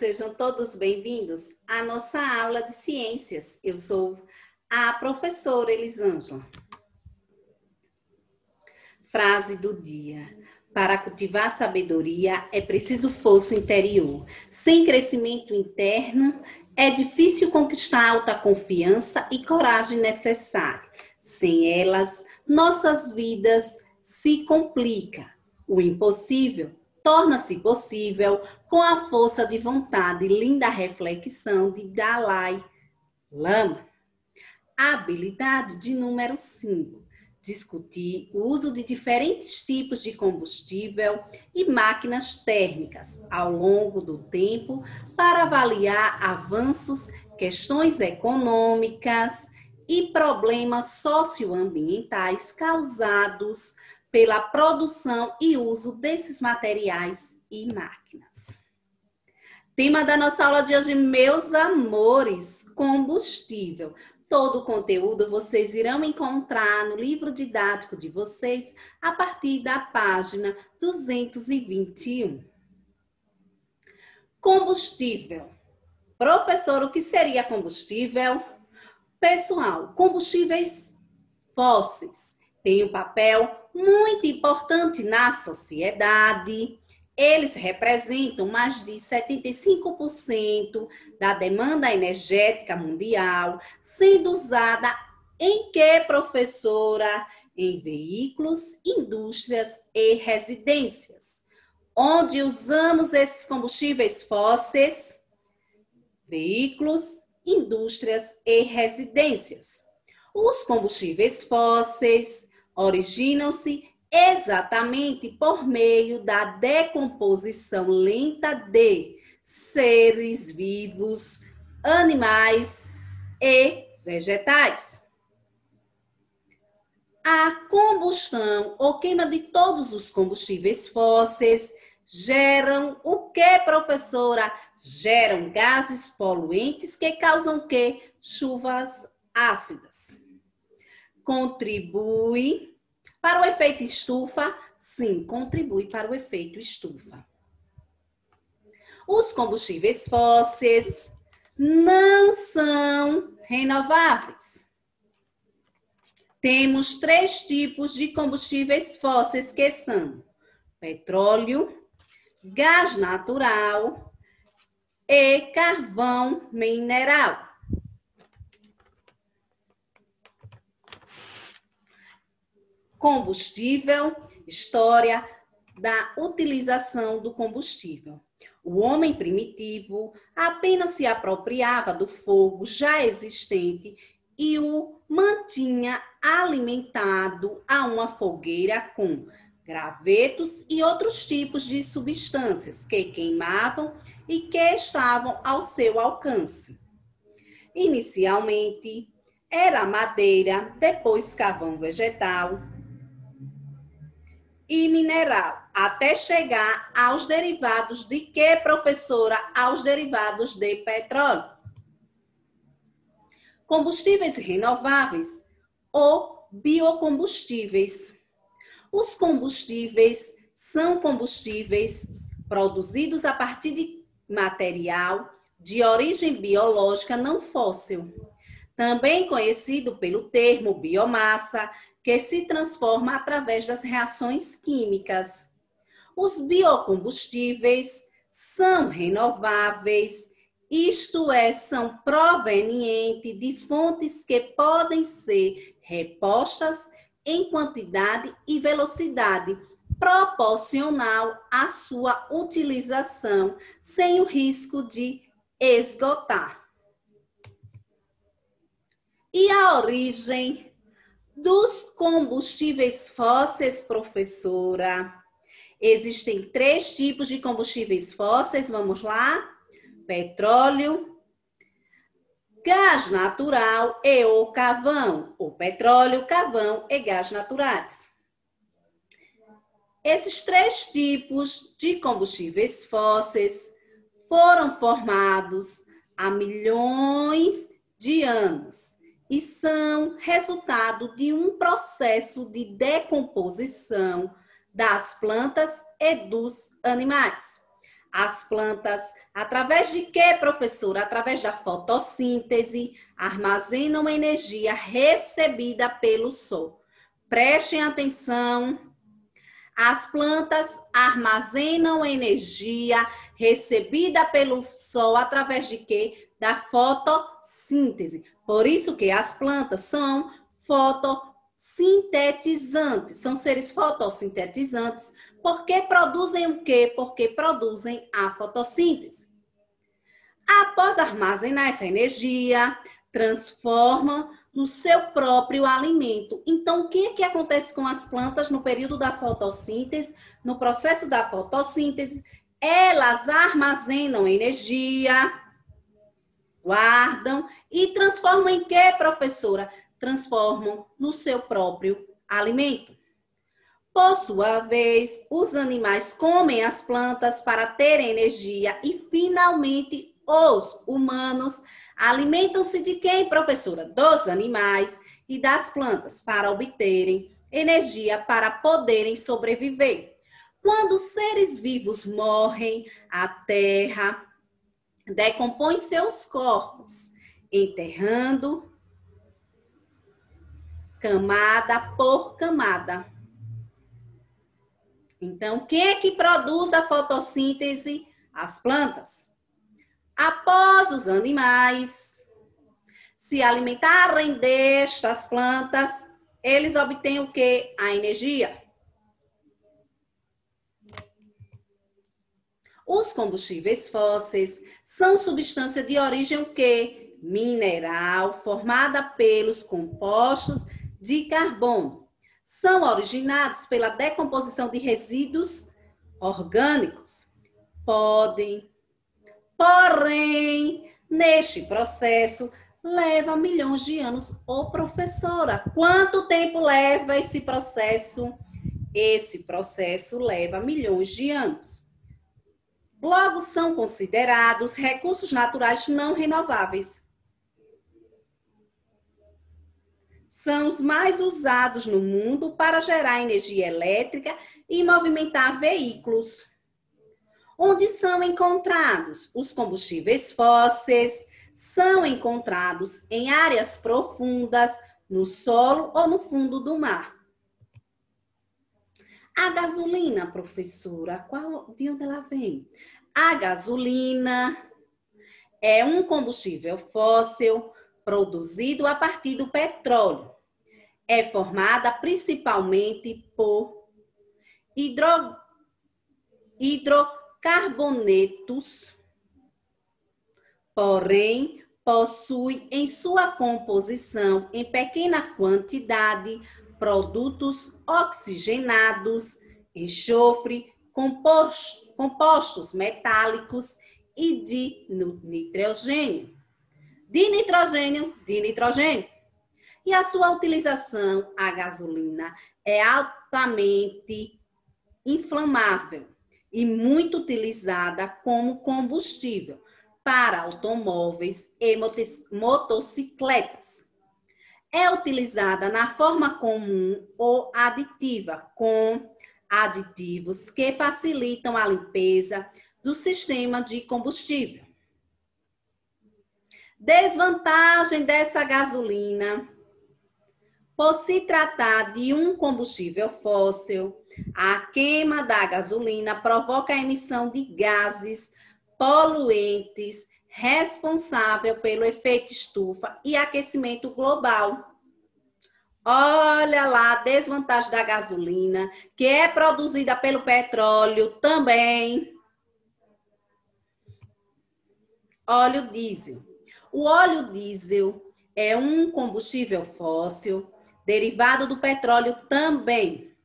sejam todos bem-vindos à nossa aula de ciências. Eu sou a professora Elisângela. Frase do dia. Para cultivar sabedoria é preciso força interior. Sem crescimento interno, é difícil conquistar autoconfiança e coragem necessária. Sem elas, nossas vidas se complicam. O impossível torna-se possível com a força de vontade, linda reflexão de Dalai Lama. Habilidade de número 5. Discutir o uso de diferentes tipos de combustível e máquinas térmicas ao longo do tempo para avaliar avanços, questões econômicas e problemas socioambientais causados pela produção e uso desses materiais e máquinas. Tema da nossa aula de hoje, meus amores, combustível. Todo o conteúdo vocês irão encontrar no livro didático de vocês a partir da página 221. Combustível. Professor, o que seria combustível? Pessoal, combustíveis fósseis têm um papel muito importante na sociedade. Eles representam mais de 75% da demanda energética mundial, sendo usada em que, professora? Em veículos, indústrias e residências. Onde usamos esses combustíveis fósseis? Veículos, indústrias e residências. Os combustíveis fósseis originam-se exatamente por meio da decomposição lenta de seres vivos, animais e vegetais. A combustão ou queima de todos os combustíveis fósseis geram o que, professora? Geram gases poluentes que causam o quê? Chuvas ácidas. Contribui para o efeito estufa? Sim, contribui para o efeito estufa. Os combustíveis fósseis não são renováveis. Temos 3 tipos de combustíveis fósseis que são petróleo, gás natural e carvão mineral. Combustível, história da utilização do combustível. O homem primitivo apenas se apropriava do fogo já existente e o mantinha alimentado a uma fogueira com gravetos e outros tipos de substâncias que queimavam e que estavam ao seu alcance. Inicialmente, era madeira, depois carvão vegetal e mineral, até chegar aos derivados de que, professora? Aos derivados de petróleo. Combustíveis renováveis ou biocombustíveis. Os combustíveis são combustíveis produzidos a partir de material de origem biológica não fóssil, também conhecido pelo termo biomassa, que se transforma através das reações químicas. Os biocombustíveis são renováveis, isto é, são provenientes de fontes que podem ser repostas em quantidade e velocidade proporcional à sua utilização, sem o risco de esgotar. E a origem dos combustíveis fósseis, professora? Existem 3 tipos de combustíveis fósseis, vamos lá? Petróleo, gás natural e o carvão. O petróleo, carvão e gás naturais. Esses 3 tipos de combustíveis fósseis foram formados há milhões de anos e são resultado de um processo de decomposição das plantas e dos animais. As plantas, através de quê, professora? Através da fotossíntese, armazenam energia recebida pelo sol. Prestem atenção. As plantas armazenam energia recebida pelo sol através de quê? Da fotossíntese. Por isso que as plantas são fotossintetizantes, são seres fotossintetizantes, porque produzem o quê? Porque produzem a fotossíntese. Após armazenar essa energia, transformam no seu próprio alimento. Então, o que é que acontece com as plantas no período da fotossíntese? No processo da fotossíntese, elas armazenam energia, guardam e transformam em quê, professora? Transformam no seu próprio alimento. Por sua vez, os animais comem as plantas para terem energia e, finalmente, os humanos alimentam-se de quem, professora? Dos animais e das plantas para obterem energia para poderem sobreviver. Quando seres vivos morrem, a terra decompõe seus corpos, enterrando camada por camada. Então, o que é que produz a fotossíntese? As plantas. Após os animais se alimentarem destas plantas, eles obtêm o quê? A energia. Os combustíveis fósseis são substância de origem o quê? Mineral, formada pelos compostos de carbono. São originados pela decomposição de resíduos orgânicos. Porém, neste processo, leva milhões de anos. Ô, professora, quanto tempo leva esse processo? Esse processo leva milhões de anos. Logo, são considerados recursos naturais não renováveis. São os mais usados no mundo para gerar energia elétrica e movimentar veículos. Onde são encontrados? Os combustíveis fósseis são encontrados em áreas profundas, no solo ou no fundo do mar. A gasolina, professora, de onde ela vem? A gasolina é um combustível fóssil produzido a partir do petróleo. É formada principalmente por hidrocarbonetos, porém possui em sua composição, em pequena quantidade, produtos oxigenados, enxofre, compostos metálicos e de nitrogênio. De nitrogênio. E a sua utilização, a gasolina, é altamente inflamável e muito utilizada como combustível para automóveis e motocicletas. É utilizada na forma comum ou aditiva, com aditivos que facilitam a limpeza do sistema de combustível. Desvantagem dessa gasolina. Por se tratar de um combustível fóssil, a queima da gasolina provoca a emissão de gases poluentes responsável pelo efeito estufa e aquecimento global. Olha lá a desvantagem da gasolina, que é produzida pelo petróleo também. Óleo diesel. O óleo diesel é um combustível fóssil derivado do petróleo também,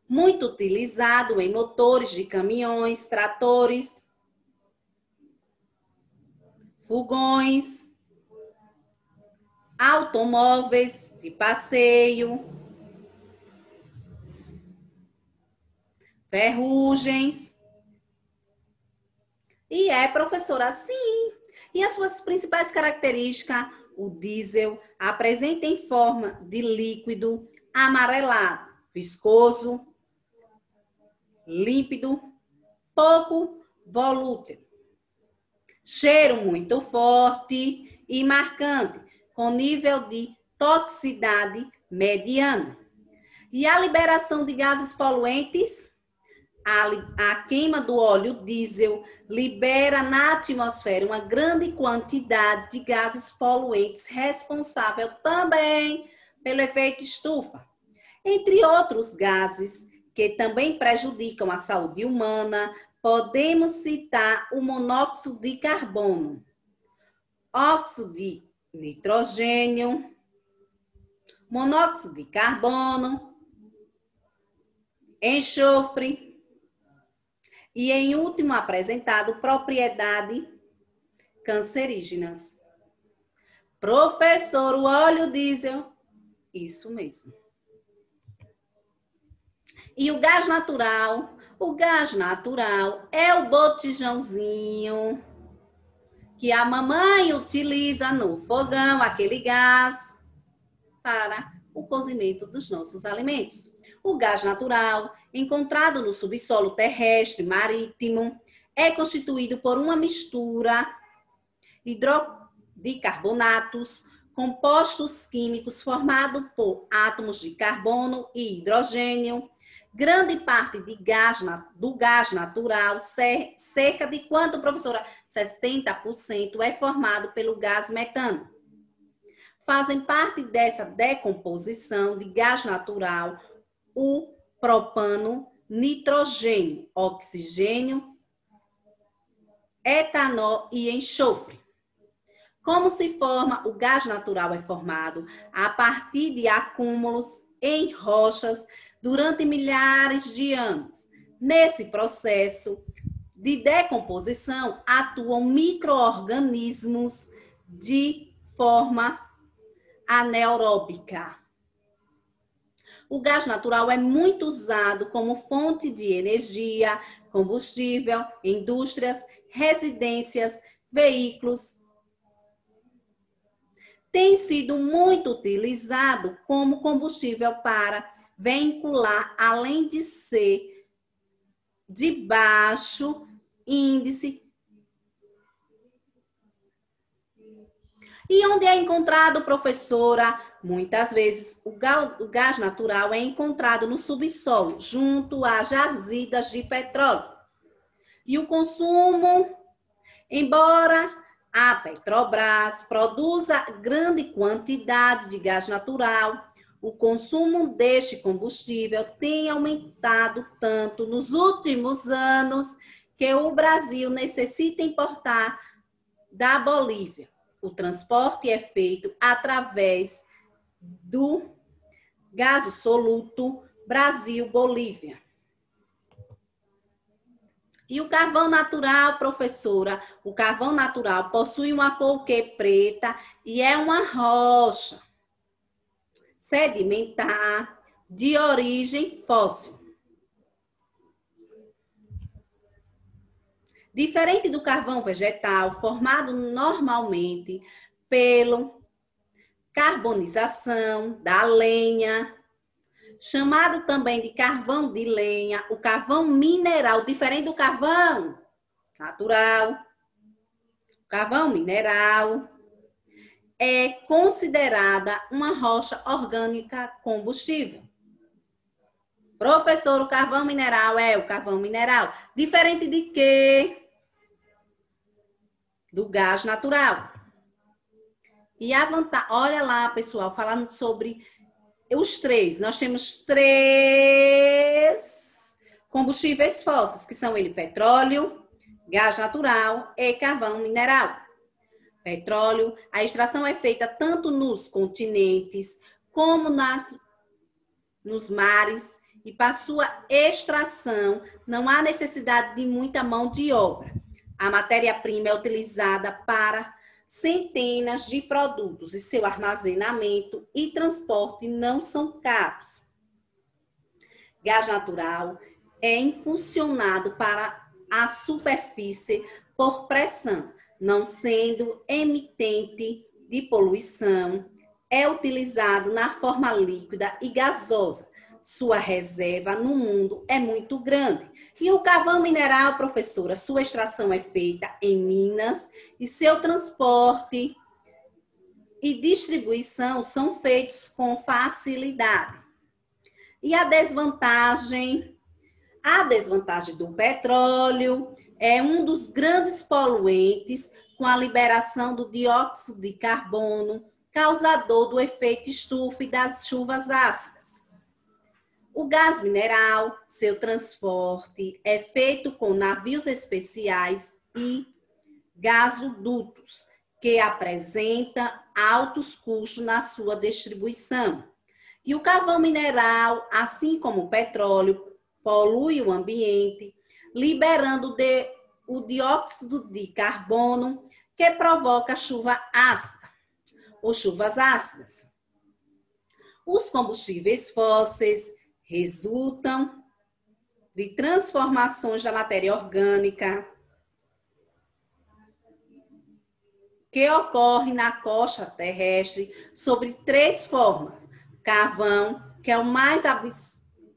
muito utilizado em motores de caminhões, tratores, fogões, automóveis de passeio, ferrugens. E professora, sim. E as suas principais características? O diesel apresenta em forma de líquido amarelado, viscoso, límpido, pouco volútil. Cheiro muito forte e marcante, com nível de toxicidade mediano. E a liberação de gases poluentes, a queima do óleo diesel libera na atmosfera uma grande quantidade de gases poluentes, responsável também pelo efeito estufa. Entre outros gases que também prejudicam a saúde humana, podemos citar o monóxido de carbono, óxido de nitrogênio, monóxido de carbono, enxofre e, em último apresentado, propriedades cancerígenas. Professor, o óleo diesel, isso mesmo. E o gás natural? O gás natural é o botijãozinho que a mamãe utiliza no fogão, aquele gás para o cozimento dos nossos alimentos. O gás natural, encontrado no subsolo terrestre, marítimo, é constituído por uma mistura de carbonatos, compostos químicos formados por átomos de carbono e hidrogênio. Grande parte do gás natural, cerca de quanto, professora? 70% é formado pelo gás metano. Fazem parte dessa decomposição de gás natural o propano, nitrogênio, oxigênio, etanol e enxofre. Como se forma? O gás natural é formado a partir de acúmulos em rochas durante milhares de anos. Nesse processo de decomposição, atuam micro-organismos de forma anaeróbica. O gás natural é muito usado como fonte de energia, combustível, indústrias, residências, veículos. Tem sido muito utilizado como combustível para veicular, além de ser de baixo índice. E onde é encontrado, professora? Muitas vezes o gás natural é encontrado no subsolo, junto a jazidas de petróleo. E o consumo, embora a Petrobras produza grande quantidade de gás natural, o consumo deste combustível tem aumentado tanto nos últimos anos que o Brasil necessita importar da Bolívia. O transporte é feito através do gasoduto Brasil-Bolívia. E o carvão natural, professora? O carvão natural possui uma cor preta e é uma rocha sedimentar de origem fóssil. Diferente do carvão vegetal, formado normalmente pela carbonização da lenha, chamado também de carvão de lenha, o carvão mineral, diferente do carvão natural, o carvão mineral é considerada uma rocha orgânica combustível. Professor, o carvão mineral é o carvão mineral. Diferente de quê? Do gás natural. E a vantagem, olha lá, pessoal, falando sobre os três. Nós temos 3 combustíveis fósseis, que são petróleo, gás natural e carvão mineral. Petróleo, a extração é feita tanto nos continentes como nos mares, e para sua extração não há necessidade de muita mão de obra. A matéria-prima é utilizada para centenas de produtos e seu armazenamento e transporte não são caros. Gás natural é impulsionado para a superfície por pressão, não sendo emitente de poluição, é utilizado na forma líquida e gasosa. Sua reserva no mundo é muito grande. E o carvão mineral, professora, sua extração é feita em Minas e seu transporte e distribuição são feitos com facilidade. E a desvantagem? A desvantagem do petróleo é um dos grandes poluentes com a liberação do dióxido de carbono, causador do efeito estufa e das chuvas ácidas. O gás mineral, seu transporte é feito com navios especiais e gasodutos, que apresenta altos custos na sua distribuição. E o carvão mineral, assim como o petróleo, polui o ambiente, liberando o dióxido de carbono, que provoca chuva ácida ou chuvas ácidas. Os combustíveis fósseis resultam de transformações da matéria orgânica que ocorre na costa terrestre sobre 3 formas. Carvão, que é o mais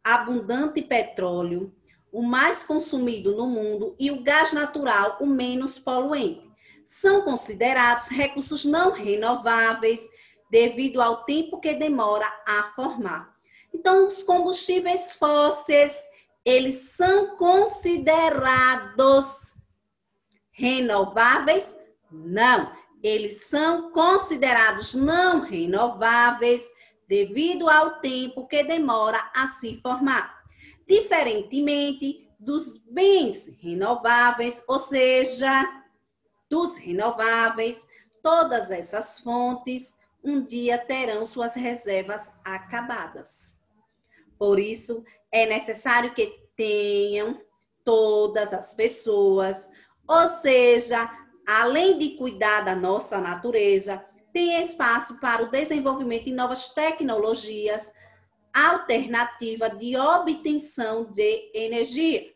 abundante petróleo, o mais consumido no mundo, e o gás natural, o menos poluente. São considerados recursos não renováveis devido ao tempo que demora a formar. Então, os combustíveis fósseis, eles são considerados renováveis? Não. Eles são considerados não renováveis devido ao tempo que demora a se formar. Diferentemente dos bens renováveis, ou seja, dos renováveis, todas essas fontes um dia terão suas reservas acabadas. Por isso, é necessário que tenham todas as pessoas, ou seja, além de cuidar da nossa natureza, tem espaço para o desenvolvimento de novas tecnologias alternativas de obtenção de energia.